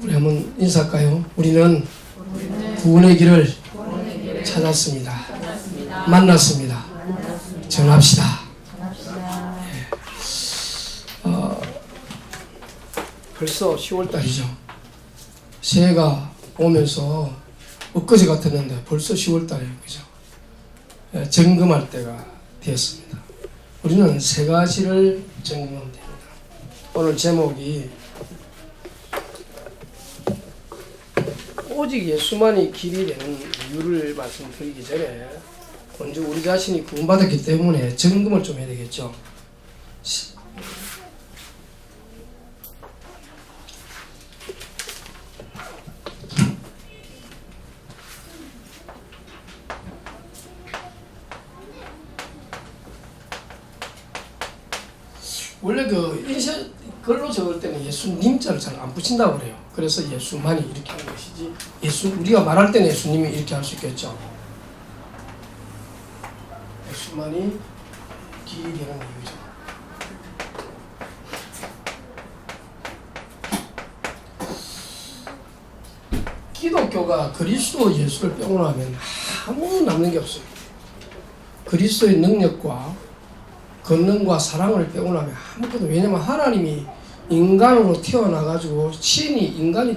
우리 한번 인사할까요? 우리는 구원의 길을 찾았습니다. 만났습니다. 전합시다. 벌써 10월달이죠. 새해가 오면서 엊그제 같았는데 벌써 10월달이에요. 그죠? 점검할 때가 되었습니다. 우리는 세 가지를 점검하면 됩니다. 오늘 제목이 오직 예수만이 길이 되는 이유를 말씀드리기 전에 먼저 우리 자신이 구원받았기 때문에 점검을 좀 해야 되겠죠. 원래 그 인쇄 글로 적을 때는 예수님자를 잘 안 붙인다고 그래요. 그래서 예수만이 이렇게 하는 것이지, 우리가 말할 때는 예수님이 이렇게 할 수 있겠죠. 예수만이 길이 되는 이유죠. 기독교가 그리스도 예수를 빼고 나면 아무 남는 게 없어요. 그리스도의 능력과 권능과 사랑을 빼고 나면 아무것도. 왜냐면 하나님이 인간으로 태어나가지고, 신이 인간이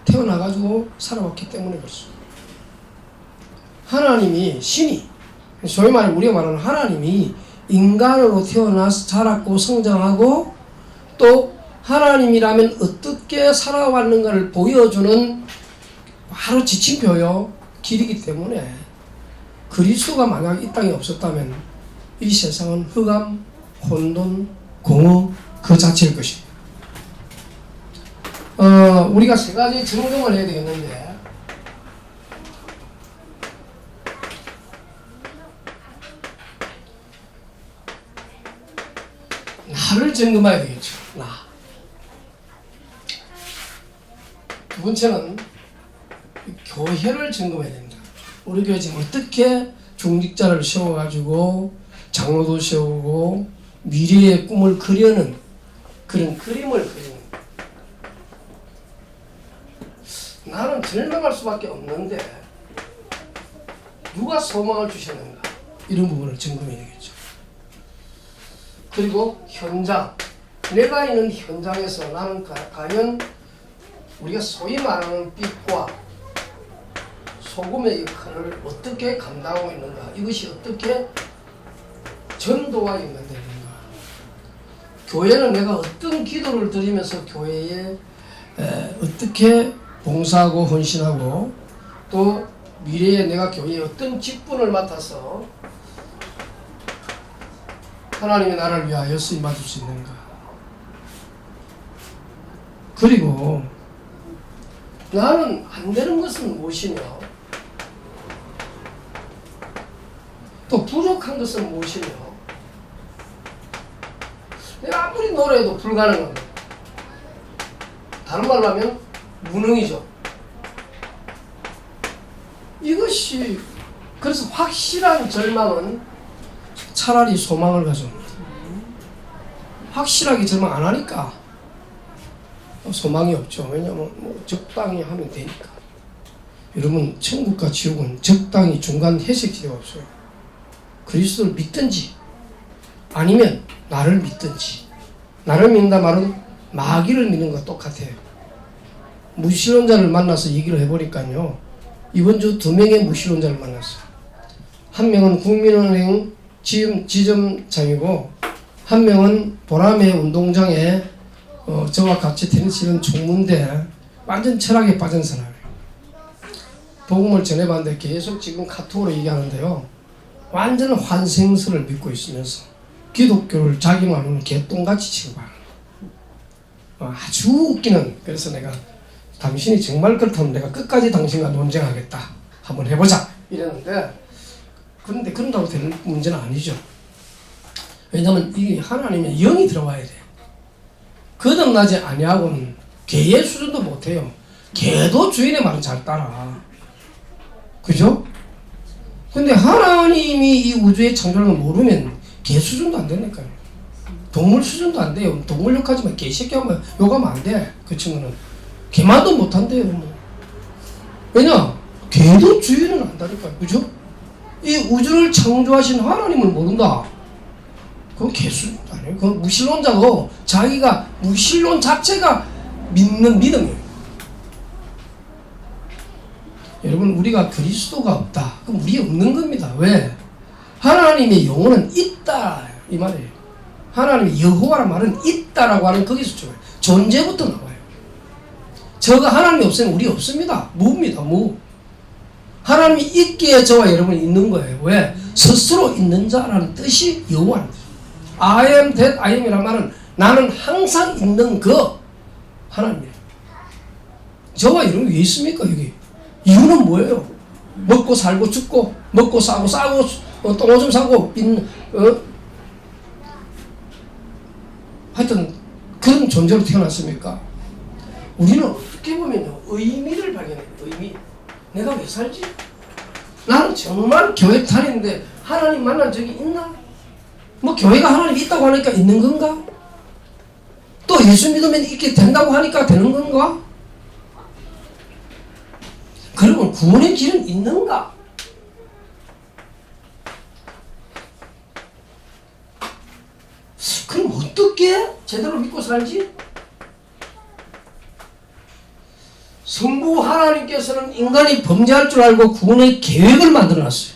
태어나가지고 살아왔기 때문에 그렇습니다. 하나님이, 신이, 소위 말해 우리가 말하는 하나님이 인간으로 태어나서 자랐고 성장하고, 또 하나님이라면 어떻게 살아왔는가를 보여주는 바로 지침표요, 길이기 때문에 그리스도가 만약 이 땅에 없었다면 이 세상은 흑암, 혼돈, 공허 그 자체일 것입니다. 우리가 세 가지 점검을 해야 되겠는데, 나를 점검해야 되겠죠. 나. 두 번째는 교회를 점검해야 됩니다. 우리 교회 지금 어떻게 중직자를 세워가지고 장로도 세우고 미래의 꿈을 그려는 그런 그림을 그리는, 나는 절망할 수밖에 없는데 누가 소망을 주셨는가, 이런 부분을 점검해야 되겠죠. 그리고 현장, 내가 있는 현장에서 나는 과연 우리가 소위 말하는 빛과 소금의 역할을 어떻게 감당하고 있는가, 이것이 어떻게 전도와 연관되는가, 교회는 내가 어떤 기도를 드리면서 교회에 어떻게 봉사하고 헌신하고, 또 미래에 내가 교회에 어떤 직분을 맡아서 하나님의 나라를 위하여 쓰임받을 수 있는가. 그리고 나는 안 되는 것은 무엇이며, 또 부족한 것은 무엇이며, 내가 아무리 노래해도 불가능한 것, 다른 말로 하면 무능이죠. 이것이, 그래서 확실한 절망은 차라리 소망을 가져옵니다. 확실하게 절망 안 하니까 소망이 없죠. 왜냐하면 적당히 하면 되니까. 여러분, 천국과 지옥은 적당히 중간 해석지대가 없어요. 그리스도를 믿든지 아니면 나를 믿든지. 나를 믿는다 말은 마귀를 믿는 것과 똑같아요. 무신론자를 만나서 얘기를 해보니까요, 이번 주 2명의 무신론자를 만났어요. 한 명은 국민은행 지점장이고, 한 명은 보라매 운동장에 저와 같이 테니스 치는 총무인데 완전 철학에 빠진 사람이에요. 복음을 전해봤는데 계속 지금 카톡으로 얘기하는데요, 완전 환생설을 믿고 있으면서 기독교를 자기 말로는 개똥같이 취급하는, 아주 웃기는. 그래서 내가 당신이 정말 그렇다면 내가 끝까지 당신과 논쟁하겠다, 한번 해보자 이랬는데, 그런데 그런다고 되는 문제는 아니죠. 왜냐하면 이게 하나님의 영이 들어와야 돼요. 거듭나지 아니하고는 개의 수준도 못해요. 개도 주인의 말은 잘 따라. 그죠? 근데 하나님이 이 우주의 창조를 모르면 개 수준도 안 되니까요. 동물 수준도 안 돼요. 동물 욕하지만 개새끼 하면 욕하면 안 돼. 그 친구는 걔만도 못한대요. 뭐. 왜냐? 걔도 주인은 안다니까요. 그죠? 이 우주를 창조하신 하나님을 모른다. 그건 개수 아니에요. 그건 무신론자고 자기가 무신론 자체가 믿는 믿음이에요. 여러분, 우리가 그리스도가 없다. 그럼 우리 없는 겁니다. 왜? 하나님의 영혼은 있다 이 말이에요. 하나님의 여호와란 말은 있다라고 하는 거기서 좋아요. 존재부터 나와요. 저가 하나님이 없으면 우리 없습니다. 무입니다. 무. 하나님이 있기에 저와 여러분이 있는 거예요. 왜? 스스로 있는 자라는 뜻이 여호와는 뜻이에요. I am that I am이란 말은 나는 항상 있는 그 하나님이에요. 저와 여러분이 왜 있습니까? 여기 이유는 뭐예요? 먹고 살고 죽고 먹고 싸고 똥오줌 싸고 하여튼 그런 존재로 태어났습니까? 우리는 어떻게 보면 의미를 발견해요. 의미. 내가 왜 살지? 나는 정말 교회 다니는데 하나님 만난 적이 있나? 뭐 교회가 하나님이 있다고 하니까 있는 건가? 또 예수 믿으면 있게 된다고 하니까 되는 건가? 그러면 구원의 길은 있는가? 그럼 어떻게 제대로 믿고 살지? 성부 하나님께서는 인간이 범죄할 줄 알고 구원의 계획을 만들어놨어요.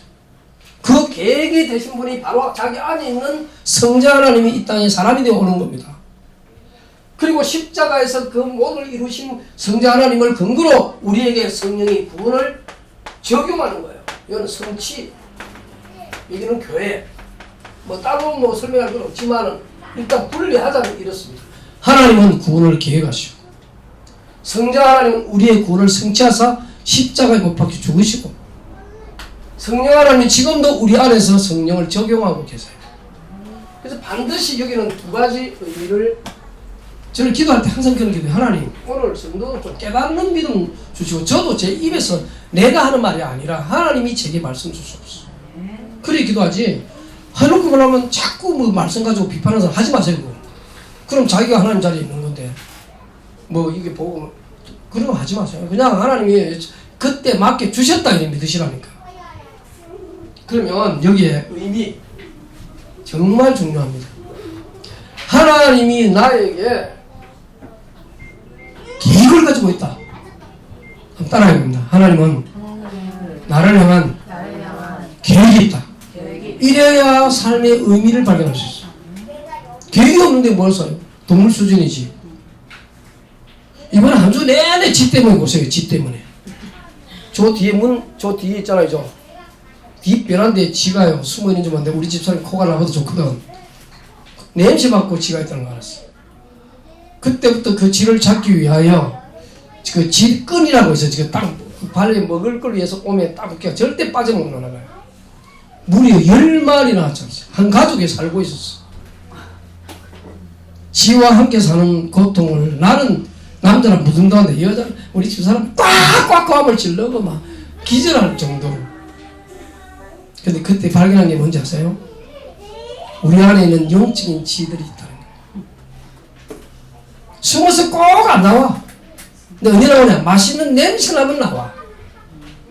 그 계획이 되신 분이 바로 자기 안에 있는 성자 하나님이 이 땅에 사람이 되어 오는 겁니다. 그리고 십자가에서 그 모든 이루신 성자 하나님을 근거로 우리에게 성령이 구원을 적용하는 거예요. 이거는 성취, 여기는 교회. 뭐 따로 설명할 건 없지만은 일단 분리하자면 이렇습니다. 하나님은 구원을 계획하시고 성자 하나님은 우리의 구원을 성취하사 십자가에 못 박혀 죽으시고 성령 하나님이 지금도 우리 안에서 성령을 적용하고 계세요. 그래서 반드시 여기는 두 가지 의미를 저는 기도할 때 항상 그런 기도해요. 하나님 오늘 성도는 좀 깨닫는 믿음 주시고 저도 제 입에서 내가 하는 말이 아니라 하나님이 제게 말씀 주시옵소서. 그래 기도하지 해놓고 그러면 자꾸 뭐 말씀 가지고 비판하는 사람 하지 마세요. 그거. 그럼 자기가 하나님 자리에 있는 건데 뭐 이게 보고 그런 거 하지 마세요. 그냥 하나님이 그때 맞게 주셨다 이렇게 믿으시라니까. 그러면 여기에 의미 정말 중요합니다. 하나님이 나에게 계획을 가지고 있다. 한번 따라해 봅니다. 하나님은 나를 향한 계획이 있다. 이래야 삶의 의미를 발견할 수 있어. 계획이 없는데 뭘 써요? 동물 수준이지. 이번에 한 주 내내 지 때문에 고생해요. 지 때문에. 저 뒤에 있잖아요. 저 뒷 베란다에 지가요. 숨어있는 줄 알았는데 우리 집사람이 코가 나보다 좋거든. 냄새 맡고 지가 있다는 거 알았어. 그때부터 그 지를 잡기 위하여 그 지끈이라고 있어요. 지금 딱 발에 먹을 걸 위해서 오면 딱 웃겨. 절대 빠져못 나가요. 무려 10마리나 왔잖아요. 한 가족이 살고 있었어. 지와 함께 사는 고통을 나는 남자는 무등도한데 여자는 우리 집사람 꽉꽉꽉을 질러고 막 기절할 정도로. 근데 그때 발견한 게 뭔지 아세요? 우리 안에 있는 영적인 지들이 있다는 거예요. 숨어서 꼭 안 나와. 근데 어디 나오냐? 맛있는 냄새 나면 나와.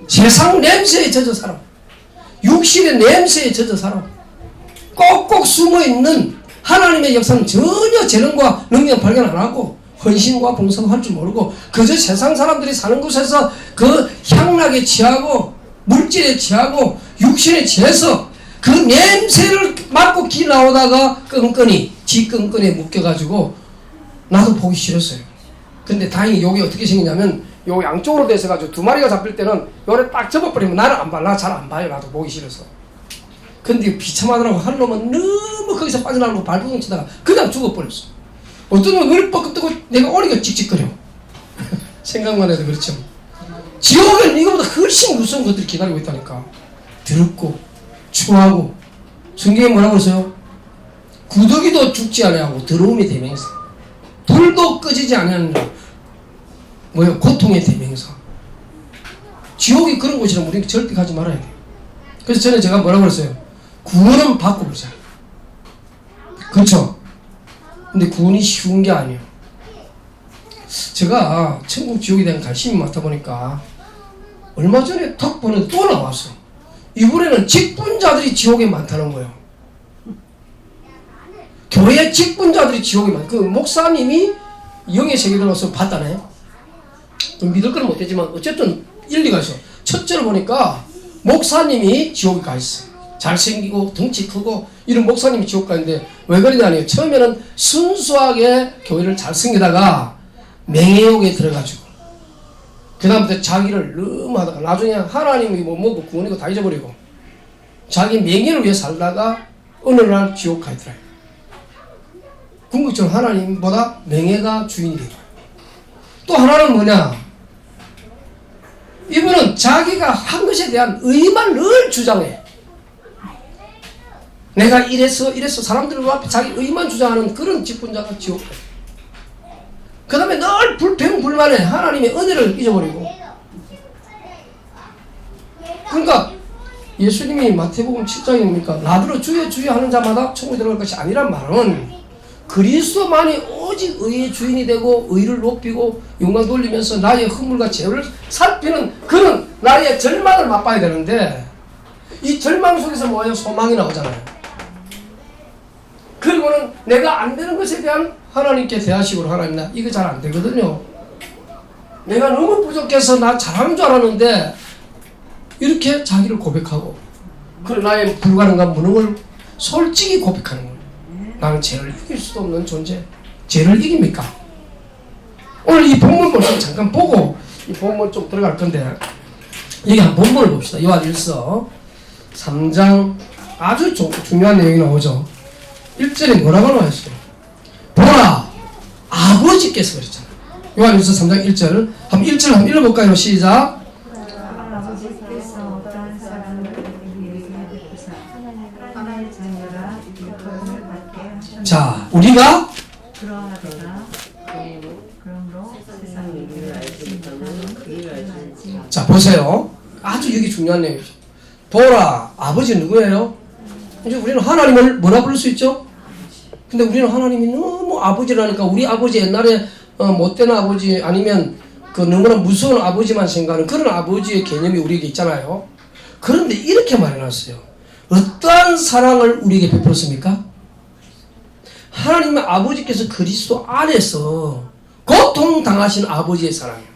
세상 냄새에 젖어 살아. 육신의 냄새에 젖어 살아. 꼭꼭 숨어있는 하나님의 역사는 전혀 재능과 능력 발견 안 하고 헌신과 봉사도 할 줄 모르고 그저 세상 사람들이 사는 곳에서 그 향락에 취하고 물질에 취하고 육신에 취해서 그 냄새를 맡고 기 나오다가 지 끈끈에 묶여가지고 나도 보기 싫었어요. 근데 다행히 요게 어떻게 생기냐면 요 양쪽으로 돼서 가지고 두 마리가 잡힐 때는 요래 딱 접어버리면 나는 안 봐. 나 잘 안 봐요. 나도 보기 싫어서. 근데 비참하더라고. 한 놈은 너무 거기서 빠져나가고 발부둥 치다가 그냥 죽어버렸어. 어떤 놈은 눈을 뻑 뜨고 내가 오리가 찍찍거려. 생각만 해도 그렇죠. 지옥은 이거보다 훨씬 무서운 것들이 기다리고 있다니까. 더럽고 추하고 성경에 뭐라고 했어요? 구더기도 죽지 아니하고 더러움의 대명사. 불도 꺼지지 않는 뭐예요? 고통의 대명사. 지옥이 그런 곳이라면 우리는 절대 가지 말아야 돼요. 그래서 전에 제가 뭐라고 그랬어요? 구원은 바꿔보자. 그렇죠? 근데 구원이 쉬운 게 아니에요. 제가 천국 지옥에 대한 관심이 많다 보니까 얼마 전에 턱 보는데 또 나왔어. 이번에는 직분자들이 지옥에 많다는 거예요. 교회 직분자들이 지옥에 많다. 그 목사님이 영의 세계 들어가서 봤다네. 믿을 건 못되지만 어쨌든 일리가 있어. 첫째로 보니까 목사님이 지옥에 가 있어. 잘생기고 덩치 크고 이런 목사님이 지옥 가는데 왜 그러냐니요. 처음에는 순수하게 교회를 잘 섬기다가 맹해욕에 들어가지고 그 다음부터 자기를 너무 하다가 나중에 하나님이 뭐고 구원이고 다 잊어버리고 자기 맹해를 위해 살다가 어느 날 지옥 가 있더라. 궁극적으로 하나님보다 맹해가 주인이 되더라. 또 하나는 뭐냐, 이분은 자기가 한 것에 대한 의의만 늘 주장해. 내가 이래서 사람들 앞에 자기 의의만 주장하는 그런 직분자가 지옥 가요. 그 다음에 늘 불평불만해. 하나님의 은혜를 잊어버리고. 그러니까 예수님이 마태복음 7장입니까? 나더러 주여 주여 하는 자마다 천국에 들어갈 것이 아니란 말은 그리스도만이 오직 의의 주인이 되고 의를 높이고 영광 돌리면서 나의 허물과 죄를 살피는 그런 나의 절망을 맛봐야 되는데 이 절망 속에서 뭐예요? 소망이 나오잖아요. 그리고는 내가 안 되는 것에 대한 하나님께 대하식으로 하나님 나 이거 잘 안 되거든요. 내가 너무 부족해서 나 잘하는 줄 알았는데 이렇게 자기를 고백하고 그리고 나의 불가능과 무능을 솔직히 고백하는 거예요. 나는 죄를 이길 수도 없는 존재. 죄를 이깁니까? 오늘 이 본문 벌써 잠깐 보고 이 본문 좀 들어갈 건데 여기 한 본문을 봅시다. 요한일서 3장 아주 중요한 내용이 나오죠. 1절에 뭐라고 나와있어요? 보라 아버지께서 그랬잖아요. 요한일서 3장 1절 한번 1절 한번 읽어볼까요? 시작. 자, 우리가 자 보세요. 아주 여기 중요한 내용이죠. 보라 아버지 누구예요? 이제 우리는 하나님을 뭐라 부를 수 있죠? 근데 우리는 하나님이 너무 아버지라니까 우리 아버지 옛날에 못된 아버지 아니면 그 너무나 무서운 아버지만 생각하는 그런 아버지의 개념이 우리에게 있잖아요. 그런데 이렇게 말해놨어요. 어떠한 사랑을 우리에게 베풀었습니까? 하나님의 아버지께서 그리스도 안에서 고통당하신 아버지의 사랑이에요.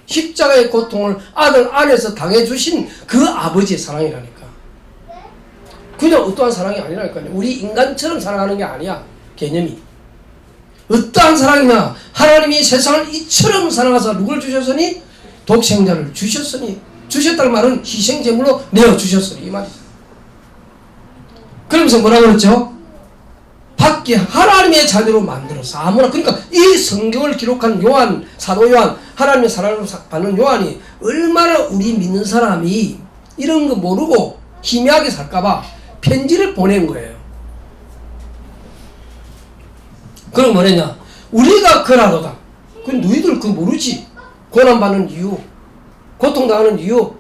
십자가의 고통을 아들 안에서 당해주신 그 아버지의 사랑이라니까. 그냥 어떠한 사랑이 아니라니까요. 우리 인간처럼 사랑하는 게 아니야. 개념이. 어떠한 사랑이냐. 하나님이 세상을 이처럼 사랑하사 누굴 주셨으니? 독생자를 주셨으니. 주셨다는 말은 희생제물로 내어주셨으니 이 말이죠. 그러면서 뭐라고 그랬죠? 밖에 하나님의 자녀로 만들어서 아무나. 그러니까 이 성경을 기록한 요한, 사도 요한, 하나님의 사랑을 받는 요한이 얼마나 우리 믿는 사람이 이런 거 모르고 희미하게 살까봐 편지를 보낸 거예요. 그럼 뭐랬냐? 우리가 그라도다. 그 너희들 그거 모르지. 고난받는 이유, 고통당하는 이유,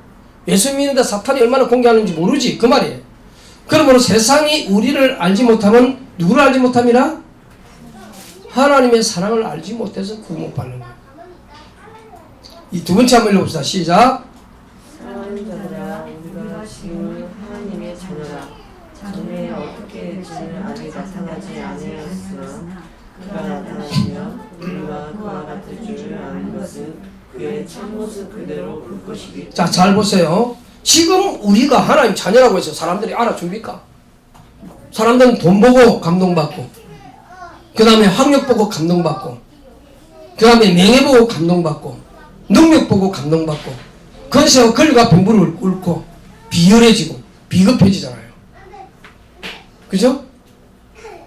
예수 믿는데 사탄이 얼마나 공격하는지 모르지. 그 말이에요. 그러므로 세상이 우리를 알지 못하면 누구를 알지 못함이라? 하나님의 사랑을 알지 못해서 구원 못 받는 거예요. 이 두 번째 한번 읽어봅시다. 시작. 사랑하는 자들아 우리가 지금 하나님의 자녀라. 전에 어떻게 될지는 아직 나타나지 아니하였으나 그가 나타나시면 우리가 그와 같을 줄 아는 것은 그의 참모습 그대로 볼 것이기. 자, 잘 보세요. 지금 우리가 하나님 자녀라고 해서 사람들이 알아줍니까? 사람들은 돈 보고 감동받고, 그 다음에 학력 보고 감동받고, 그 다음에 명예 보고 감동받고, 능력 보고 감동받고, 건세와 권리가 병부를 꿇고 비열해지고 비겁해지잖아요. 그죠?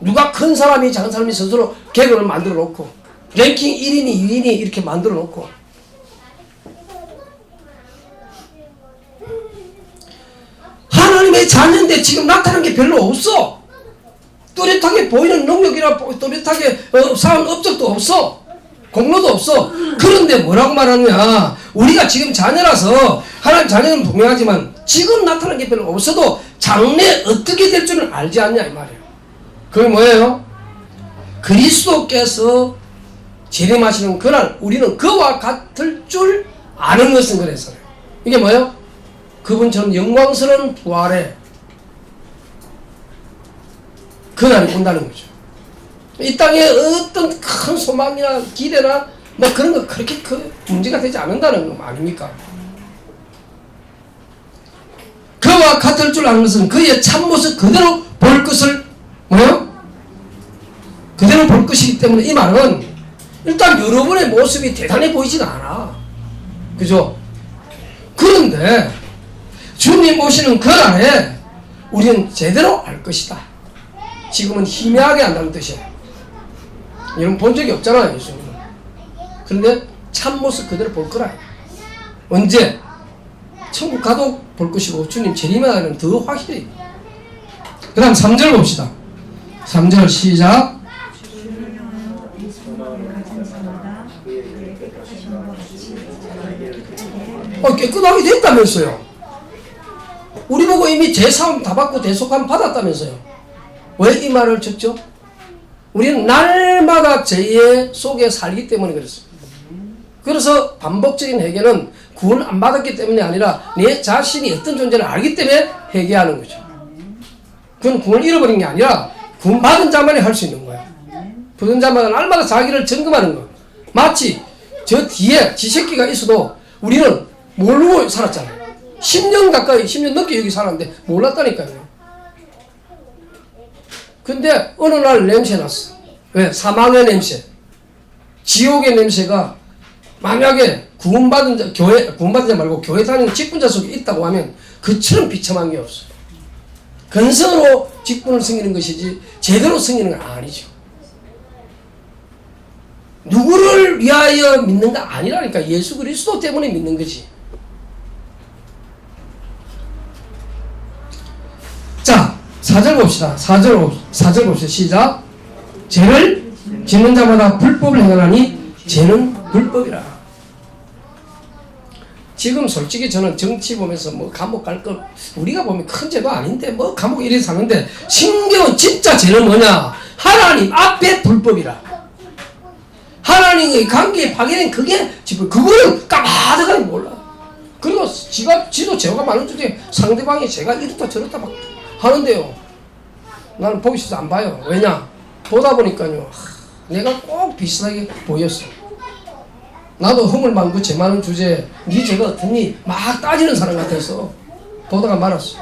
누가 큰 사람이 작은 사람이 스스로 계급을 만들어 놓고 랭킹 1인이 2인이 이렇게 만들어 놓고 하나님의 자녀인데 지금 나타나는 게 별로 없어. 또렷하게 보이는 능력이나 또렷하게 쌓은 업적도 없어. 공로도 없어. 그런데 뭐라고 말하느냐, 우리가 지금 자녀라서 하나님 자녀는 분명하지만 지금 나타나는 게 별로 없어도 장래 어떻게 될 줄은 알지 않냐 이 말이에요. 그게 뭐예요? 그리스도께서 재림하시는 그날 우리는 그와 같을 줄 아는 것은 그래서요. 이게 뭐예요? 그분처럼 영광스러운 부활에 그날이 온다는 거죠. 이 땅에 어떤 큰 소망이나 기대나 뭐 그런 거 그렇게 큰 문제가 되지 않는다는 거 아닙니까? 그와 같을 줄 아는 것은 그의 참모습 그대로 볼 것을 뭐요? 그대로 볼 것이기 때문에 이 말은 일단 여러분의 모습이 대단해 보이지는 않아. 그죠? 그런데 주님 오시는 그날에 우리는 제대로 알 것이다. 지금은 희미하게 안다는 뜻이에요. 여러분 본 적이 없잖아요. 예수님은. 그런데 참모습 그대로 볼 거라. 언제? 천국 가도 볼 것이고 주님 재림하는 더 확실히. 그 다음 3절 봅시다. 3절 시작. 깨끗하게 됐다면서요. 우리 보고 이미 제사함 다 받고 대속함 받았다면서요. 왜 이 말을 쳤죠? 우리는 날마다 죄의 속에 살기 때문에 그렇습니다. 그래서 반복적인 회개는 구원 안 받았기 때문이 아니라 내 자신이 어떤 존재를 알기 때문에 회개하는 거죠. 그건 구원을 잃어버린 게 아니라 구원 받은 자만이 할 수 있는 거야. 받은 자마다 날마다 자기를 점검하는 거. 마치 저 뒤에 지 새끼가 있어도 우리는 모르고 살았잖아요. 10년 가까이 10년 넘게 여기 살았는데 몰랐다니까요. 근데 어느 날 냄새 났어. 왜? 사망의 냄새, 지옥의 냄새가 만약에 구원받은 자, 구원받은 자 말고 교회 다니는 직분자 속에 있다고 하면 그처럼 비참한 게 없어. 근성으로 직분을 섬기는 것이지 제대로 섬기는 건 아니죠. 누구를 위하여 믿는가 아니라니까. 예수 그리스도 때문에 믿는 거지. 자, 4절 봅시다. 4절 봅시다. 시작. 죄를 짓는 자마다 불법을 행하나니 죄는 불법이라. 지금 솔직히 저는 정치 보면서 뭐 감옥 갈 거 우리가 보면 큰 죄도 아닌데 뭐 감옥 이래 사는데 신경은 진짜 죄는 뭐냐? 하나님 앞에 불법이라. 하나님의 관계에 파괴된 그게 그거는 까마득하게 몰라. 그리고 지도 죄가 많은 주제 상대방이 죄가 이렇다 저렇다 막 하는데요. 나는 보기 싫어서 안 봐요. 왜냐? 보다 보니까요. 내가 꼭 비슷하게 보였어. 나도 허물 많고 죄 많은 주제에 네 죄가 어떻니? 막 따지는 사람 같아서 보다가 말았어.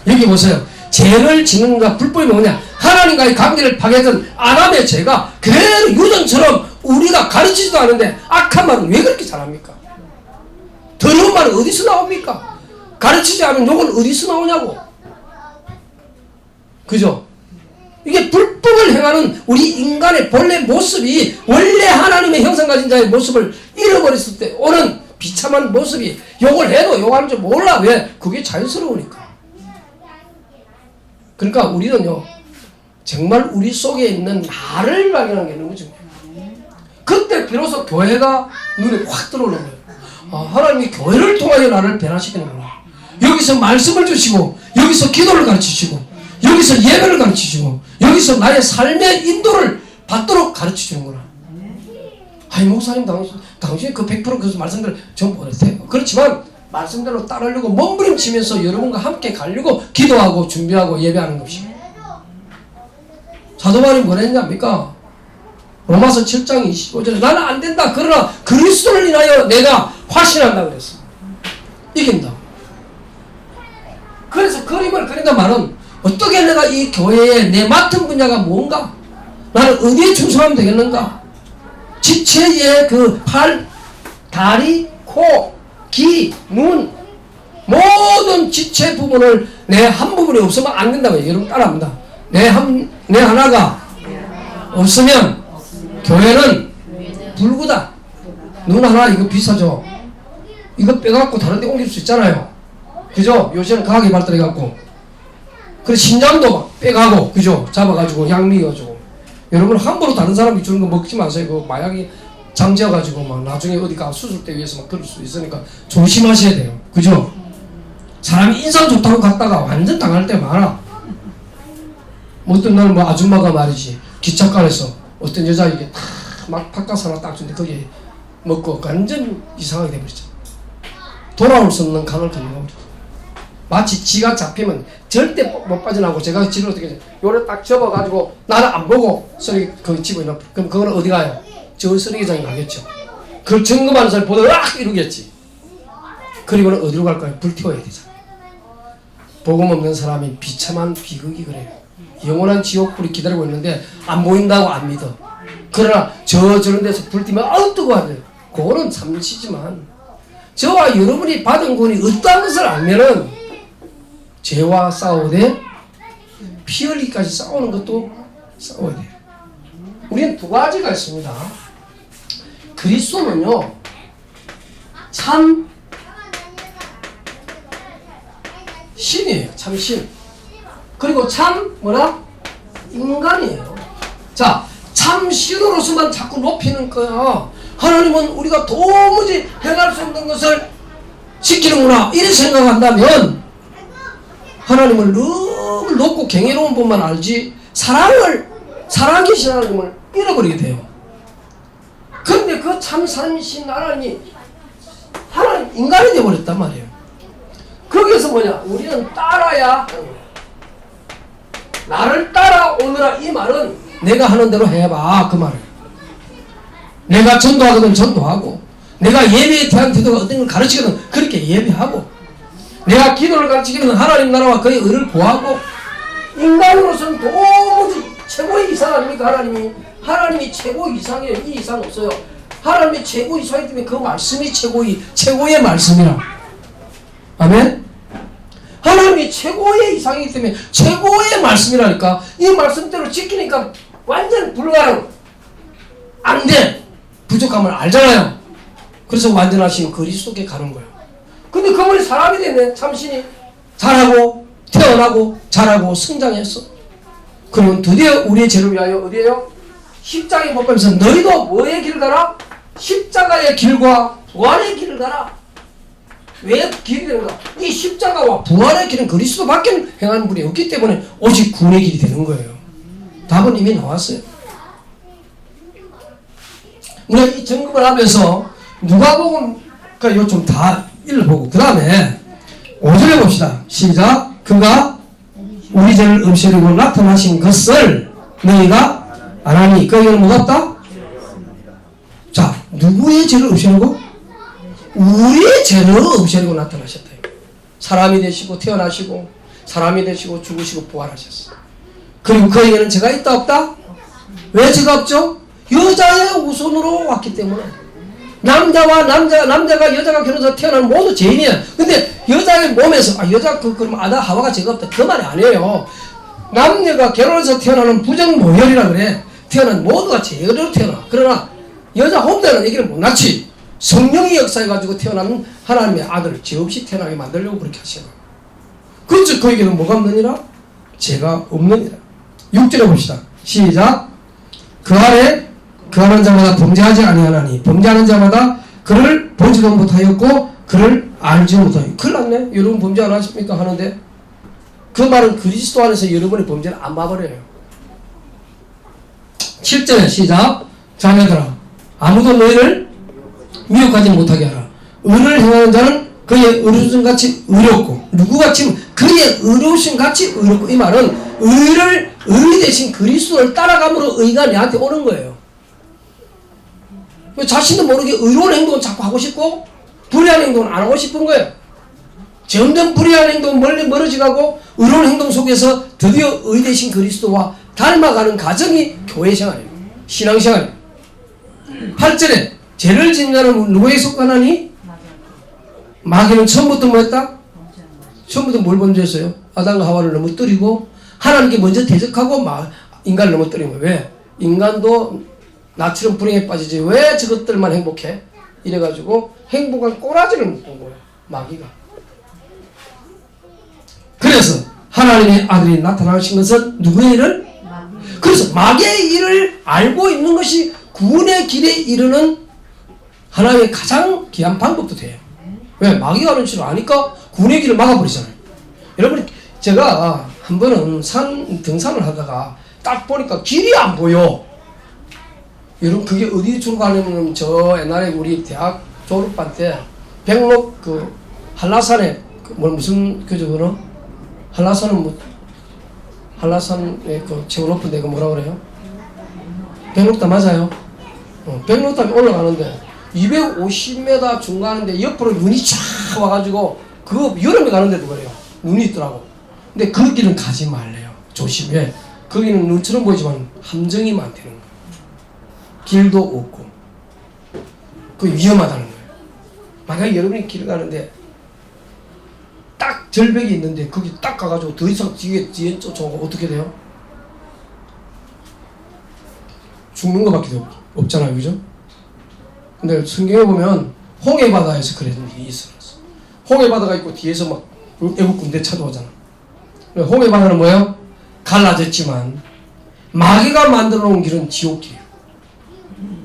여기 보세요. 죄를 짓는 것 불법이 뭐냐? 하나님과의 관계를 파괴하던 아담의 죄가 그대로 유전처럼 우리가 가르치지도 않은데 악한 말은 왜 그렇게 잘합니까? 더러운 말은 어디서 나옵니까? 가르치지 않은 욕은 어디서 나오냐고. 그죠? 이게 불법을 행하는 우리 인간의 본래 모습이 원래 하나님의 형상 가진 자의 모습을 잃어버렸을 때 오는 비참한 모습이 욕을 해도 욕하는 줄 몰라. 왜? 그게 자연스러우니까. 그러니까 우리는요 정말 우리 속에 있는 나를 발견하는 게 너무 중요해요. 그때 비로소 교회가 눈에 확 들어오는 거예요. 아, 하나님이 교회를 통하여 나를 변화시키는구나. 여기서 말씀을 주시고 여기서 기도를 가르치시고 여기서 예배를 가르치시고 여기서 나의 삶의 인도를 받도록 가르치시는구나. 아니 목사님 당신 그 100% 그 말씀들 전부 그랬어요. 그렇지만 말씀대로 따르려고 몸부림치면서 여러분과 함께 가려고 기도하고 준비하고 예배하는 것이에요. 사도 바울이 뭐랬냐입니까? 로마서 7장 25절에 나는 안 된다. 그러나 그리스도를 인하여 내가 확신한다 그랬어. 이긴다. 그래서 그림을 그린단 말은 어떻게 내가 이 교회에 내 맡은 분야가 뭔가? 나는 어디에 충성하면 되겠는가? 지체의 그 팔, 다리, 코, 귀, 눈 모든 지체 부분을 내 한 부분이 없으면 안 된다고 해요. 여러분 따라합니다. 내 하나가 없으면 교회는 불구다. 눈 하나 이거 비싸죠. 이거 빼갖고 다른 데 옮길 수 있잖아요. 그죠? 요새는 과학이 발달해갖고 그래 신장도 막 빼가고 그죠? 잡아가지고 양미가지고 여러분 함부로 다른 사람이 주는 거 먹지 마세요. 그 마약이 잠재워가지고 막 나중에 어디 가 수술대 위해서 막 그럴 수 있으니까 조심하셔야 돼요. 그죠? 사람이 인상 좋다고 갔다가 완전 당할 때 많아. 어떤 날 뭐 아줌마가 말이지 기차간에서 어떤 여자에게 막 팥가스 하나 딱 주는데 거기에 먹고 완전 이상하게 돼버렸죠. 돌아올 수 없는 강을 건너버렸죠. 마치 지가 잡히면 절대 못 빠져나오고, 제가 지를 어떻게 해요? 요래 딱 접어가지고 나는 안 보고 쓰레기 거기 집어넣어. 그럼 그거는 어디 가요? 저 쓰레기장에 가겠죠. 그걸 점검하는 사람이 보다 으악 이러겠지. 그리고는 어디로 갈까요? 불태워야 되잖아. 복음 없는 사람이 비참한 비극이 그래요. 영원한 지옥불이 기다리고 있는데 안 보인다고 안 믿어. 그러나 저런 데서 불 띄면 아우 뜨거워요. 그거는 잠시지만 저와 여러분이 받은 구원이 어떠한 것을 알면은 죄와 싸우되 피 흘리기까지 싸우는 것도 싸워야 돼요. 우리는 두 가지가 있습니다. 그리스도는요, 참 신이에요. 참 신. 그리고 참 뭐라? 인간이에요. 자, 참 신으로서만 자꾸 높이는 거야. 하나님은 우리가 도무지 해낼 수 없는 것을 지키는구나 이렇게 생각한다면 하나님을 너무 높고 경이로운 분만 알지 살아계신 하나님을 잃어버리게 돼요. 그런데 그 참 살아계신 하나님 인간이 되어버렸단 말이에요. 거기서 뭐냐? 우리는 따라야 하는 거야. 나를 따라오느라 이 말은 내가 하는 대로 해봐 그 말을. 내가 전도하거든 전도하고, 내가 예배에 대한 태도가 어떤 걸 가르치거든 그렇게 예배하고, 내가 기도를 가르치기는 하나님 나라와 그의 의를 구하고. 인간으로서는 도무지 최고의 이상 아닙니까? 하나님이 최고 이상이에요. 이 이상 없어요. 하나님이 최고 이상이기 때문에 그 말씀이 최고의 말씀이라. 아멘? 하나님이 최고의 이상이기 때문에 최고의 말씀이라니까. 이 말씀대로 지키니까 완전 불가능, 안 돼, 부족함을 알잖아요. 그래서 완전하신 그리스도께 가는 거예요. 근데 그분이 사람이 됐네. 참신이 자라고 태어나고 자라고 성장했어. 그러면 드디어 우리의 죄를 위하여 어디에요? 십자가에 못 박혀서 너희도 뭐의 길을 가라? 십자가의 길과 부활의 길을 가라. 왜 길이 되는가? 이 십자가와 부활의 길은 그리스도밖에 행하는 분이 없기 때문에 오직 구원의 길이 되는 거예요. 답은 이미 나왔어요. 우리가 이 점검을 하면서 누가복음 요 좀 다 읽어보고 그 다음에 5절에 봅시다. 시작. 그가 우리 죄를 없애려고 나타나신 것을 너희가 안 하니 그에게는 뭐가 없다? 자, 누구의 죄를 없애려고? 우리의 죄를 없애려고 나타나셨다. 사람이 되시고 태어나시고 사람이 되시고 죽으시고 부활하셨어. 그리고 그에게는 죄가 있다 없다? 왜 죄가 없죠? 여자의 우선으로 왔기 때문에. 남자가 여자가 결혼해서 태어나는 모두 죄인이야. 근데 여자의 몸에서 여자 그럼 아담 하와가 죄가 없다 그 말이 아니에요. 남녀가 결혼해서 태어나는 부정모혈이라 그래. 태어난 모두가 죄로 태어나. 그러나 여자 혼자는 얘기를 못 낳지. 성령이 역사해가지고 태어난 하나님의 아들을 죄 없이 태어나게 만들려고 그렇게 하시는 거예요. 그렇죠. 그에게는 뭐가 없느니라? 죄가 없느니라. 6절에 봅시다. 시작. 그 아래 그하는 자마다 범죄하지 아니하나니 범죄하는 자마다 그를 보지도 못하였고 그를 알지 못하였고. 큰일 났네. 여러분 범죄 안 하십니까? 하는데 그 말은 그리스도 안에서 여러분의 범죄를 안 봐버려요. 7절에 시작. 자녀들아 아무도 너희를 미혹하지 못하게 하라. 의를 행하는 자는 그의 의로우심같이 의롭고 누구같이 그의 의로우심같이 의롭고. 이 말은 의 대신 그리스도를 따라감으로 의가 내한테 오는 거예요. 자신도 모르게 의로운 행동은 자꾸 하고 싶고 불의한 행동은 안 하고 싶은 거예요. 점점 불의한 행동은 멀어지고 의로운 행동 속에서 드디어 의 대신 그리스도와 닮아가는 과정이 교회 생활이에요. 신앙생활이에요. 8절에 죄를 짓는 자는 누구에게 속하나니? 마귀는 처음부터 뭐 했다? 처음부터 뭘 범죄했어요? 아담과 하와를 넘어뜨리고 하나님께 먼저 대적하고 인간을 넘어뜨린 거예요. 왜? 인간도 나처럼 불행에 빠지지 왜 저것들만 행복해? 이래가지고 행복한 꼬라지를 묶은 거예요. 마귀가. 그래서 하나님의 아들이 나타나신 것은 누구의 일을? 그래서 마귀의 일을 알고 있는 것이 구원의 길에 이르는 하나의 가장 귀한 방법도 돼요. 왜? 마귀가 하는 짓을 아니까 구원의 길을 막아버리잖아요. 여러분, 제가 한 번은 산 등산을 하다가 딱 보니까 길이 안 보여. 여러분 그게 어디 주로 가냐면 저 옛날에 우리 대학 졸업반 때 백록 그 한라산에 무슨 그저 그러 한라산은 뭐 한라산에 그 최고 높은 데가 뭐라 그래요? 백록담 맞아요? 백록담이 올라가는데 250m 중간인데 옆으로 눈이 쫙 와가지고 그 여름에 가는데도 그래요. 눈이 있더라고. 근데 그 길은 가지 말래요. 조심해. 거기는 눈처럼 보이지만 함정이 많다는 거예요. 길도 없고 그 위험하다는 거예요. 만약에 여러분이 길을 가는데 딱 절벽이 있는데 거기 딱 가가지고 더 이상 뒤에 쫓아오고 어떻게 돼요? 죽는 것밖에 없잖아요, 그죠? 근데 성경에 보면 홍해 바다에서 그랬던 일이 있었어. 홍해 바다가 있고 뒤에서 막 애국 군대 찾아오잖아. 홍해 바다는 뭐예요? 갈라졌지만 마귀가 만들어 놓은 길은 지옥길이에요.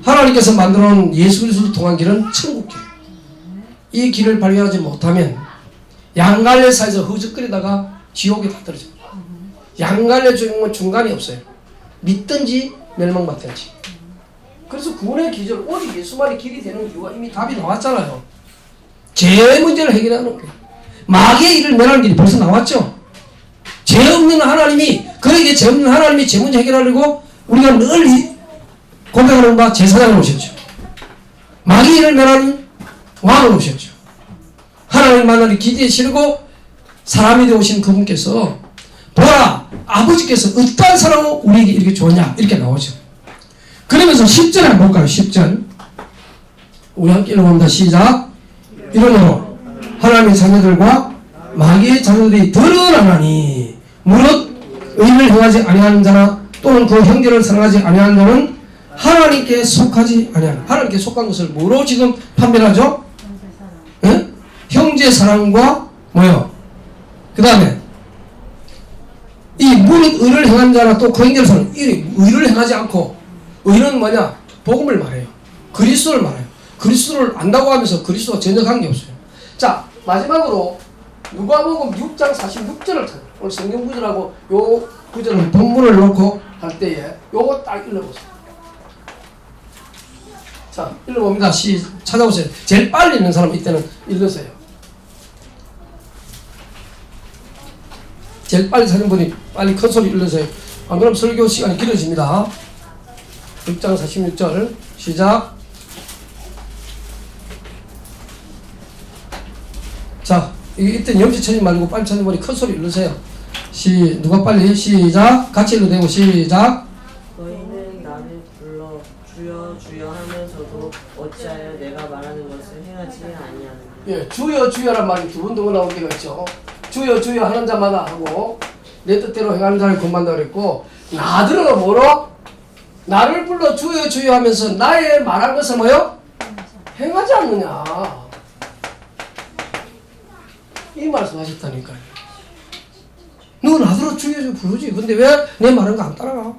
하나님께서 만들어 놓은 예수 그리스도를 통한 길은 천국길이에요. 이 길을 발견하지 못하면 양갈래사에서 허적거리다가 지옥에 다 떨어져요. 양갈래 중간이 없어요. 믿든지 멸망받든지. 그래서 구원의 기절, 오직 예수만이 길이 되는 이유가 이미 답이 나왔잖아요. 죄 문제를 해결하는 거예요. 마귀의 일을 멸하는 길이 벌써 나왔죠. 죄 없는 하나님이, 그에게 죄 없는 하나님이 죄 문제 해결하려고 우리가 늘 고백하는 바 제사장을 오셨죠. 마귀의 일을 멸하는 왕을 오셨죠. 하나님 만나는 기대에 실고 사람이 되어오신 그분께서 보라, 아버지께서 어떠한 사람으로 우리에게 이렇게 좋냐 이렇게 나오죠. 그러면서 10절 한번 볼까요? 10절 우리 함께 읽어봅니다. 시작. 이러므로 하나님의 자녀들과 마귀의 자녀들이 드러나나니 무릇 의를 행하지 아니하는 자나 또는 그 형제를 사랑하지 아니하는 자는 하나님께 속하지 아니하는, 하나님께 속한 것을 뭐로 지금 판별하죠? 예? 형제 사랑과 뭐요? 그 다음에 이 무릇 의를 행한 자나 또 그 형제를 사랑, 이 의를 행하지 않고, 의는 뭐냐? 복음을 말해요. 그리스도를 말해요. 그리스도를 안다고 하면서 그리스도와 전혀 관계없어요. 자, 마지막으로 누가복음 6장 46절을 찾아요. 오늘 성경 구절하고 요 구절은 본문을 놓고 할 때에 요거 딱 읽어보세요. 자, 읽어봅니다. 찾아보세요. 제일 빨리 읽는 사람 이때는 읽으세요. 제일 빨리 찾은 분이 빨리 큰 소리 읽으세요. 안 그러면 설교 시간이 길어집니다. 6장 46절 시작. 자, 이때 염치 찾지 말고 빨리 찾는 분이 큰 소리 읽으세요. 누가 빨리 시작. 같이 읽어도 되고 시작. 너희는 나를 불러 주여 주여 하면서도 어찌하여 내가 말하는 것을 행하지 아니하느냐. 예, 주여 주여란 말이 두 번 더 나올 때가 있죠. 주여 주여 하는 자마다 하고 내 뜻대로 행하는 자를 구원한다 그랬고, 나들은 뭐로? 나를 불러 주여 주여 하면서 나의 말한 것을 뭐요? 행하지 않느냐. 이 말씀하셨다니까요. 너 나더러 주여 주여 부르지. 근데 왜 내 말한 거 안 따라가?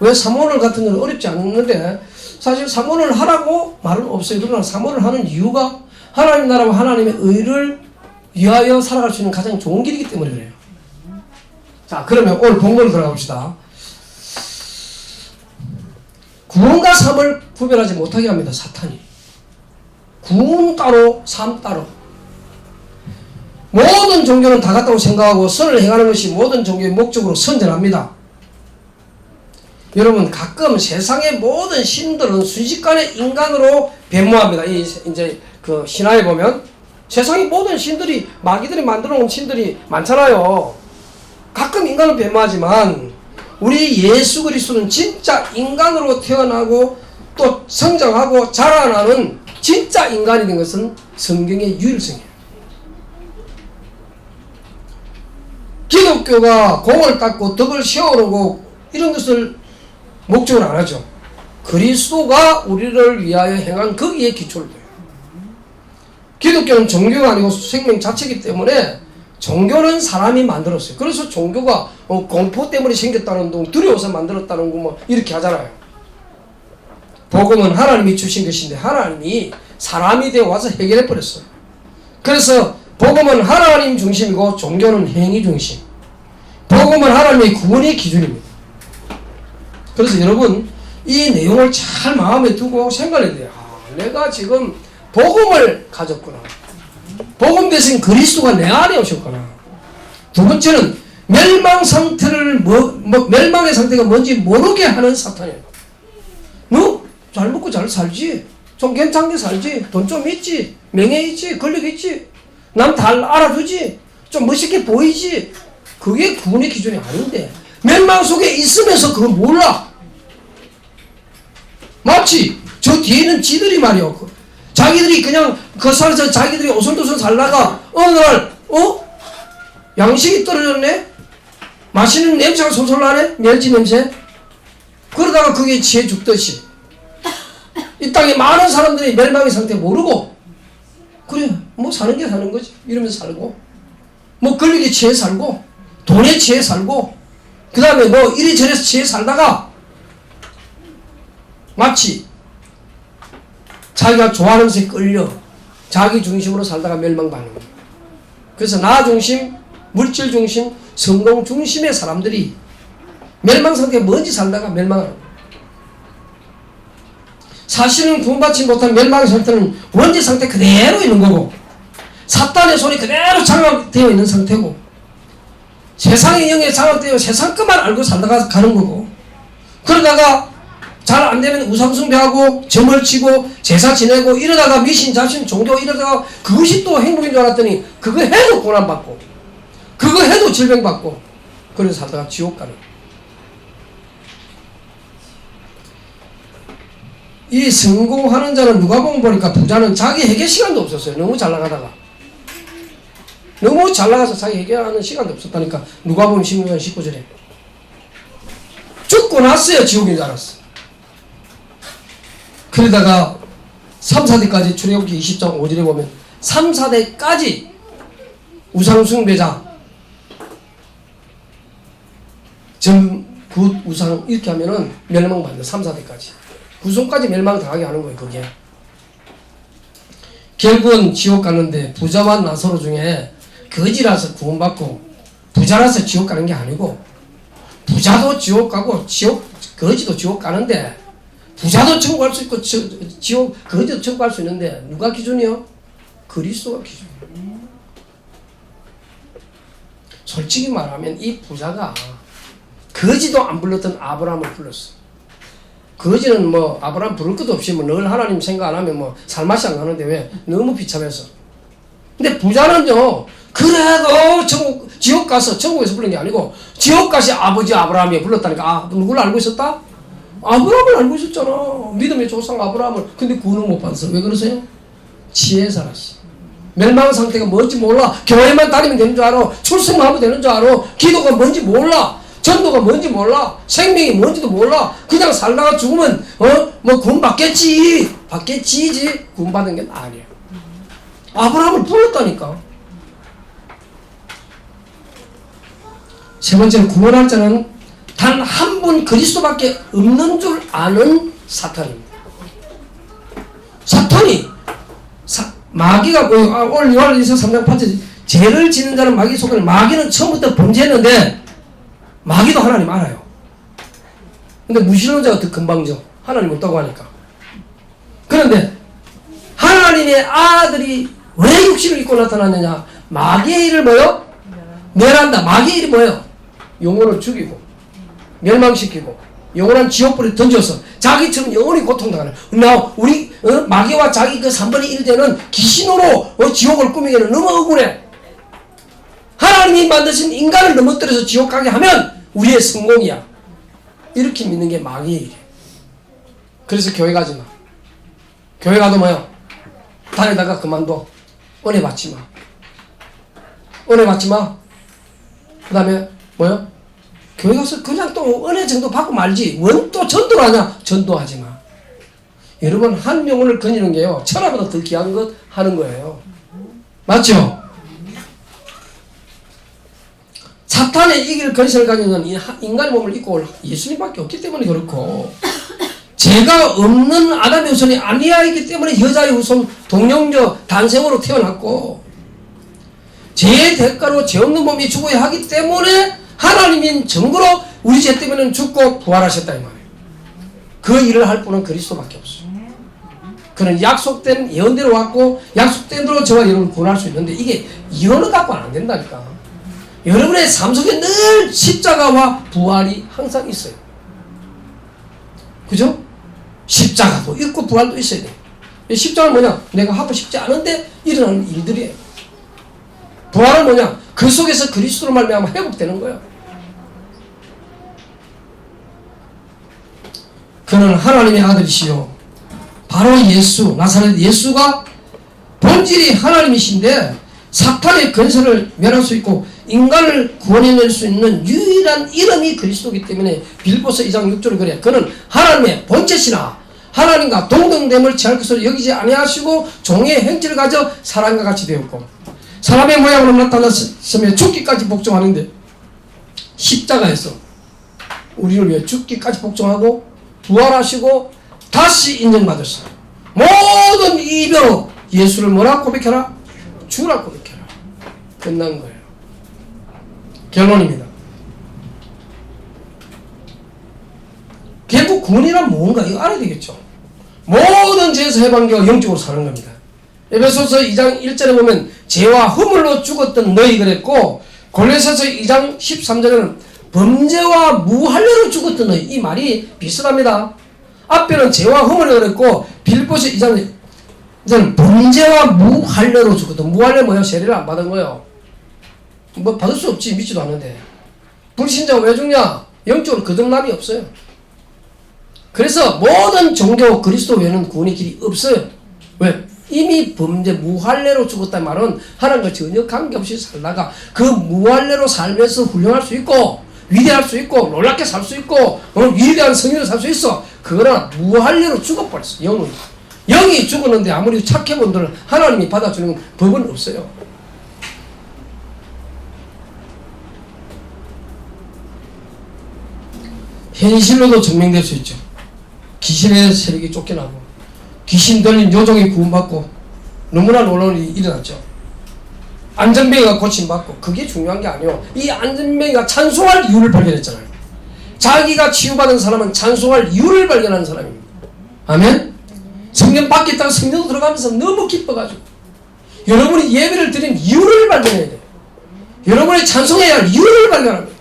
왜 사모를 같은 건 어렵지 않는데, 사실 사모를 하라고 말은 없어요. 그러나 사모를 하는 이유가 하나님 나라와 하나님의 의를 위하여 살아갈 수 있는 가장 좋은 길이기 때문에 그래요. 자, 그러면 오늘 본문으로 들어가 봅시다. 구원과 삶을 구별하지 못하게 합니다. 사탄이. 구원 따로 삶 따로. 모든 종교는 다 같다고 생각하고 선을 행하는 것이 모든 종교의 목적으로 선전합니다. 여러분, 가끔 세상의 모든 신들은 순식간에 인간으로 변모합니다. 이제 그 신화에 보면 세상의 모든 신들이, 마귀들이 만들어 놓은 신들이 많잖아요. 가끔 인간은 변모하지만 우리 예수 그리스도는 진짜 인간으로 태어나고 또 성장하고 자라나는 진짜 인간이 된 것은 성경의 유일성이에요. 기독교가 공을 닦고 덕을 세우고 이런 것을 목적으로 안 하죠. 그리스도가 우리를 위하여 행한 거기에 기초를 둬요. 기독교는 종교가 아니고 생명 자체이기 때문에 종교는 사람이 만들었어요. 그래서 종교가 공포 때문에 생겼다는 둥, 두려워서 만들었다는 거 뭐 이렇게 하잖아요. 복음은 하나님이 주신 것인데 하나님이 사람이 되어 와서 해결해 버렸어요. 그래서 복음은 하나님 중심이고 종교는 행위 중심. 복음은 하나님의 구원의 기준입니다. 그래서 여러분, 이 내용을 잘 마음에 두고 생각해야 돼요. 아, 내가 지금 복음을 가졌구나. 복음 대신 그리스도가 내 안에 오셨구나. 두 번째는 멸망 상태를 멸망의 상태가 뭔지 모르게 하는 사탄이에요. 너 잘 먹고 잘 살지, 좀 괜찮게 살지, 돈 좀 있지, 명예 있지, 권력 있지, 남 다 알아주지, 좀 멋있게 보이지. 그게 구원의 기준이 아닌데 멸망 속에 있으면서 그걸 몰라. 마치 저 뒤에는 지들이 말이야, 자기들이 그냥 그 산에서 자기들이 오손도손 살다가 어느 날 양식이 떨어졌네? 맛있는 냄새가 솔솔 나네? 멸치 냄새? 그러다가 그게 취해 죽듯이 이 땅에 많은 사람들이 멸망의 상태 모르고 그래 뭐 사는 게 사는 거지 이러면서 살고 뭐 권력에 취해 살고 돈에 취해 살고 그 다음에 뭐 이리저리 취해 살다가 마치 자기가 좋아하는 것에 끌려 자기 중심으로 살다가 멸망받는 거예요. 그래서 나 중심, 물질 중심, 성공 중심의 사람들이 멸망 상태에 뭔지 살다가 멸망하는 거예요. 사실은 구원받지 못한 멸망의 상태는 원죄 상태 그대로 있는 거고 사탄의 손이 그대로 장악되어 있는 상태고 세상의 영에 장악되어 세상 것만 알고 살다가 가는 거고 그러다가 잘 안되면 우상숭배하고 점을 치고 제사 지내고 이러다가 미신 잡신 종교 이러다가 그것이 또 행복인 줄 알았더니 그거 해도 고난받고 그거 해도 질병받고 그래서 살다가 지옥 가는 이 성공하는 자는 누가 보니까 부자는 자기 해결 시간도 없었어요. 너무 잘 나가다가 너무 잘 나가서 자기 해결하는 시간도 없었다니까. 누가복음 16장 19절에 죽고 났어야 지옥인 줄 알았어. 그러다가 3, 4대까지 출애굽기 20장 5절에 보면 3, 4대까지 우상숭배자 굿 우상 이렇게 하면은 멸망받는다. 3, 4대까지 구손까지 멸망당하게 하는 거예요. 그게 결국은 지옥 가는데 부자와 나사로 중에 거지라서 구원받고 부자라서 지옥 가는 게 아니고 부자도 지옥 가고 거지도 지옥 가는데 부자도 천국 갈 수 있고 지옥 거지도 천국 갈 수 있는데 누가 기준이요? 그리스도가 기준이에요. 솔직히 말하면 이 부자가 거지도 안 불렀던 아브라함을 불렀어. 거지는 뭐 아브라함 부를 것도 없이 뭐 늘 하나님 생각 안 하면 뭐 살맛이 안 나는데 왜? 너무 비참해서. 근데 부자는요 그래도 지옥 가서 천국에서 부른 게 아니고 지옥 가시 아버지 아브라함이 불렀다니까. 아 누굴 알고 있었다? 아브라함을 알고 있었잖아. 믿음의 조상 아브라함을. 근데 구원을 못 받았어. 왜 그러세요? 지혜에 살았어. 멸망 상태가 뭔지 몰라. 교회만 다니면 되는 줄 알아. 출석만 하면 되는 줄 알아. 기도가 뭔지 몰라. 전도가 뭔지 몰라. 생명이 뭔지도 몰라. 그냥 살다가 죽으면 뭐 구원 받겠지. 받겠지지. 구원 받은 게 아니야. 아브라함을 불렀다니까. 세 번째는 구원할 자는 단 한 분 그리스도밖에 없는 줄 아는 사탄입니다. 사탄이 마귀가 오늘 요한일서 3장 8절 죄를 지는 자는 마귀 속에 마귀는 처음부터 범죄했는데 마귀도 하나님 알아요. 근데 무신론자가 더 금방져. 하나님 없다고 하니까. 그런데 하나님의 아들이 왜 육신을 입고 나타났느냐? 마귀의 일을 뭐요? 멸한다. 마귀의 일이 뭐요? 영혼을 죽이고 멸망시키고 영원한 지옥불에 던져서 자기처럼 영원히 고통당하는 우리 마귀와 자기 그 3분의 1 되는 귀신으로 지옥을 꾸미기는 너무 억울해. 하나님이 만드신 인간을 넘어뜨려서 지옥 가게 하면 우리의 성공이야. 이렇게 믿는 게 마귀의 일이야. 그래서 교회 가지 마. 교회 가도 뭐요? 다니다가 그만둬. 은혜 받지 마. 은혜 받지 마. 그 다음에 뭐요? 교회 가서 그냥 또 은혜 정도 받고 말지. 원 또 전도를 하냐? 전도하지 마. 여러분 한 영혼을 거니는 게요. 천하보다 더 귀한 것 하는 거예요. 맞죠? 사탄의 이길 근세를 가지는 인간의 몸을 입고 올 예수님밖에 없기 때문에 그렇고 죄가 없는 아담의 후손이 아니하였기 때문에 여자의 후손 동령녀 단생으로 태어났고 죄의 대가로 죄 없는 몸이 죽어야 하기 때문에 하나님인 정부로 우리 죄 때문에 죽고 부활하셨다 이 말이에요. 그 일을 할 분은 그리스도밖에 없어요. 그는 약속된 예언대로 왔고 약속된 대로 저와 여러분을 구원할 수 있는데 이게 예언을 갖고는 안 된다니까. 여러분의 삶 속에 늘 십자가와 부활이 항상 있어요. 그죠? 십자가도 있고 부활도 있어야 돼요. 십자가는 뭐냐? 내가 하고 싶지 않은데 일어나는 일들이에요. 부활은 뭐냐? 그 속에서 그리스도로 말미암아 회복되는 거예요. 그는 하나님의 아들이시요 바로 예수, 나사렛 예수가 본질이 하나님이신데 사탄의 권세를 멸할 수 있고 인간을 구원해낼 수 있는 유일한 이름이 그리스도이기 때문에 빌립보서 2장 6절을 그래. 그는 하나님의 본체시나 하나님과 동등됨을 취할 것으로 여기지 아니하시고 종의 행실을 가져 사람과 같이 되었고 사람의 모양으로 나타났으며 죽기까지 복종하는데 십자가에서 우리를 위해 죽기까지 복종하고 부활하시고 다시 인정받았어요. 모든 이별로 예수를 뭐라 고백해라? 주라 고백해라. 끝난 거예요. 결론입니다. 결국 구원이란 뭔가 이거 알아야 되겠죠. 모든 죄에서 해방되어 영적으로 사는 겁니다. 에베소서 2장 1절에 보면 죄와 허물로 죽었던 너희 그랬고 골로새서 2장 13절에는 범죄와 무할례로 죽었던 너희 이 말이 비슷합니다. 앞에는 죄와 허물로 그랬고 빌립보서 2장 이제는 범죄와 무할례로 죽었던 무할례 뭐예요? 세례를 안 받은 거예요. 뭐 받을 수 없지 믿지도 않는데 불신자가 왜 죽냐? 영적으로 거듭남이 없어요. 그래서 모든 종교 그리스도 외에는 구원의 길이 없어요. 왜? 이미 범죄 무할례로 죽었다는 말은 하나님과 전혀 관계없이 살다가 그 무할례로 살면서 훌륭할 수 있고 위대할 수 있고 놀랍게 살 수 있고 위대한 성인으로 살 수 있어. 그러나 무할례로 죽어버렸어. 영이 죽었는데 아무리 착해본들 하나님이 받아주는 법은 없어요. 현실로도 증명될 수 있죠. 귀신의 세력이 쫓겨나고 귀신 들린 요정이 구원받고 너무나 놀라운 일이 일어났죠. 안전뱅이가 고침받고 그게 중요한 게 아니에요. 이 안전뱅이가 찬송할 이유를 발견했잖아요. 자기가 치유받은 사람은 찬송할 이유를 발견하는 사람입니다. 아멘? 성령 밖에 있다가 성령 들어가면서 너무 기뻐가지고 여러분이 예배를 드린 이유를 발견해야 돼요. 여러분이 찬송해야 할 이유를 발견하는 거예요.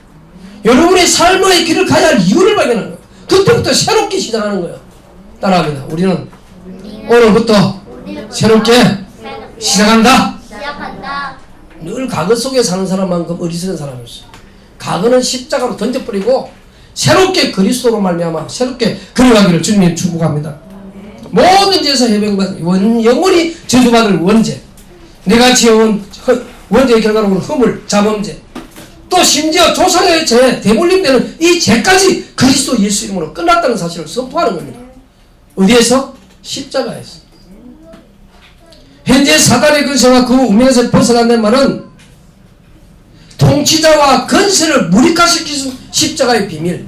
여러분이 삶의 길을 가야 할 이유를 발견하는 거예요. 그때부터 새롭게 시작하는 거예요. 따라합니다. 우리는 오늘부터 새롭게 시작한다. 늘 과거 속에 사는 사람만큼 어리석은 사람이 없어요. 과거는 십자가로 던져버리고 새롭게 그리스도로 말미암아 새롭게 걸어가기를 주님이 축복합니다. 모든 죄에서 해방받은 영원히 저주받을 원죄, 내가 지어온 원죄의 결과로 허물, 자범죄, 또 심지어 조상의 죄, 대물림되는 이 죄까지 그리스도 예수 이름으로 끝났다는 사실을 선포하는 겁니다. 어디에서? 십자가에서. 현재 사단의 근세와 그 운명에서 벗어난다는 말은 통치자와 건세를 무력화시키는 십자가의 비밀.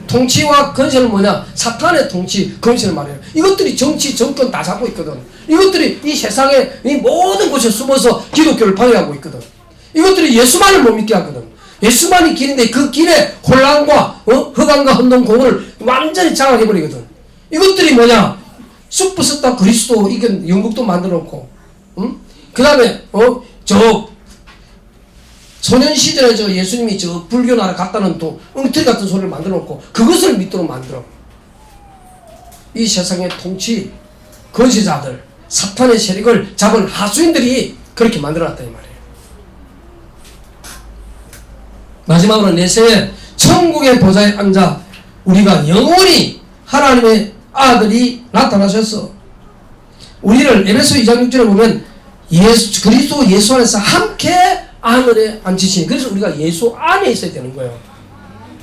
통치와 건세는 뭐냐? 사탄의 통치, 건세를 말해요. 이것들이 정치, 정권 다 잡고 있거든. 이것들이 이 세상에 이 모든 곳에 숨어서 기독교를 방해하고 있거든. 이것들이 예수만을 못 믿게 하거든. 예수만이 길인데 그 길에 혼란과 허감과 혼동 공을 완전히 장악해버리거든. 이것들이 뭐냐? 숲부스다 그리스도 이건 영국도 만들어놓고, 그 다음에 저 소년 시절에 저 예수님이 저 불교 나라 갔다는 또 엉터리 같은 소리를 만들어놓고 그것을 믿도록 만들어. 이 세상의 통치 거시자들 사탄의 세력을 잡은 하수인들이 그렇게 만들어놨다 이 말이에요. 마지막으로 내세에 천국의 보좌에 앉아 우리가 영원히 하나님의 아들이 나타나셨어. 우리를 에베소 2장 6절에 보면 그리스도 예수 안에서 함께 하늘에 앉히시니 그래서 우리가 예수 안에 있어야 되는 거예요.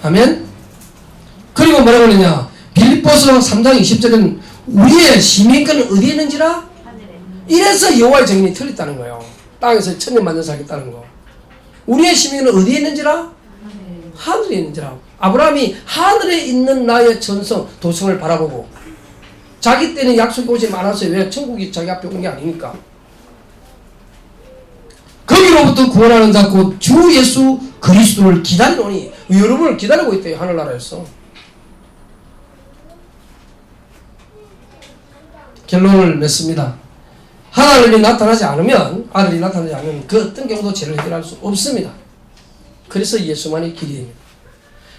아멘. 그리고 뭐라고 그러냐? 빌립보서 3장 20절은 우리의 시민권은 어디에 있는지라? 이래서 여호와의 정인이 틀렸다는 거예요. 땅에서 천년만년 살겠다는 거. 우리의 시민은 어디에 있는지라? 하늘에 있는지라. 아브라함이 하늘에 있는 나의 전성 도성을 바라보고 자기 때는 약속이 오지 않았어요. 왜? 천국이 자기 앞에 온 게 아니니까. 거기로부터 구원하는 자 곧 주 예수 그리스도를 기다리노니 여러분을 기다리고 있대요. 하늘나라에서. 결론을 맺습니다. 하나님이 나타나지 않으면, 아들이 나타나지 않으면 그 어떤 경우도 죄를 해결할 수 없습니다. 그래서 예수만이 길이 됩니다.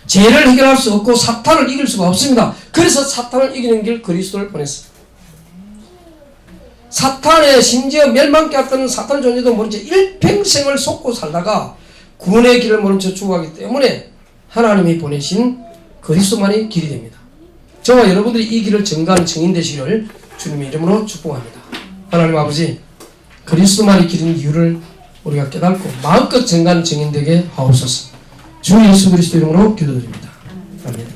죄를 해결할 수 없고 사탄을 이길 수가 없습니다. 그래서 사탄을 이기는 길 그리스도를 보냈습니다. 사탄의 심지어 멸망케 했던 사탄 존재도 모른 채 일평생을 속고 살다가 구원의 길을 모른 채 죽어가기 때문에 하나님이 보내신 그리스도만이 길이 됩니다. 저와 여러분들이 이 길을 증거하는 증인 되시기를 주님의 이름으로 축복합니다. 하나님 아버지, 그리스도만이 길인 이유를 우리가 깨닫고 마음껏 증거하는 증인 되게 하옵소서. 주 예수 그리스도 이름으로 기도드립니다. 아멘.